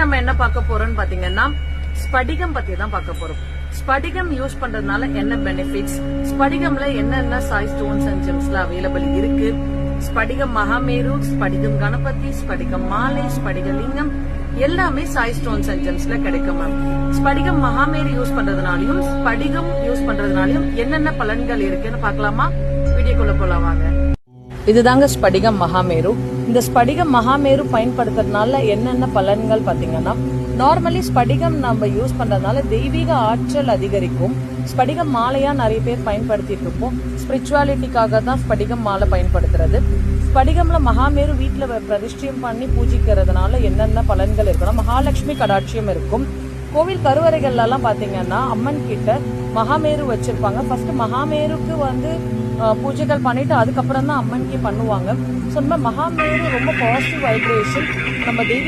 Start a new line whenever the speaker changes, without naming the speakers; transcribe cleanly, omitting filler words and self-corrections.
நம்ம என்ன பார்க்க போறோம்னு பாத்தீங்கன்னா ஸ்படிகம் பத்தி தான் பார்க்க போறோம். ஸ்படிகம் யூஸ் பண்றதுனால என்ன பெனிஃபிட்ஸ், ஸ்படிகம்ல என்னென்ன சாய் ஸ்டோன்ஸ் அண்ட் ஜெம்ஸ்ல அவைலபிள் இருக்கு, ஸ்படிகம் மகாமேரு, ஸ்படிகம் கணபதி, ஸ்படிகம் மாலை, ஸ்படிக லிங்கம் எல்லாமே சாய் ஸ்டோன்ஸ் அண்ட் ஜெம்ஸ்ல கிடைக்கும் மேம். ஸ்படிகம் மகாமேரு யூஸ் பண்றதுனாலயும் ஸ்படிகம் யூஸ் பண்றதுனாலயும் என்னென்ன பலன்கள் இருக்குன்னு பாக்கலாமா? வீடியோக்குள்ள போலாம் வாங்க. இதுதாங்க ஸ்படிகம் மகாமேரு. இந்த ஸ்படிகம் மகாமேரு பயன்படுத்துறதுனால என்னென்ன பலன்கள் பாத்தீங்கன்னா, நார்மலி ஸ்படிகம் நம்ம யூஸ் பண்றதுனால தெய்வீக ஆற்றல் அதிகரிக்கும். ஸ்படிகம் மாலையா நிறைய பேர் பயன்படுத்திட்டு இருப்போம். ஸ்பிரிச்சுவாலிட்டிக்காக தான் ஸ்படிகம் மாலை பயன்படுத்துறது. ஸ்படிகம்ல மகாமேரு வீட்டுல பிரதிஷ்டம் பண்ணி பூஜிக்கிறதுனால என்னென்ன பலன்கள் இருக்குன்னா, மகாலட்சுமி கடாட்சியம் இருக்கும். கோவில் கருவறைகள்ல எல்லாம் பாத்தீங்கன்னா அம்மன் கிட்ட மகாமேரு வச்சிருப்பாங்க. ஃபர்ஸ்ட் மகாமேருக்கு பூஜைகள் பண்ணிட்டு அதுக்கப்புறம் தான் அம்மன்கே பண்ணுவாங்க. ஸோ மகாமேரு ரொம்ப பாசிட்டிவ் வைப்ரேஷன். நம்ம தெய்வீக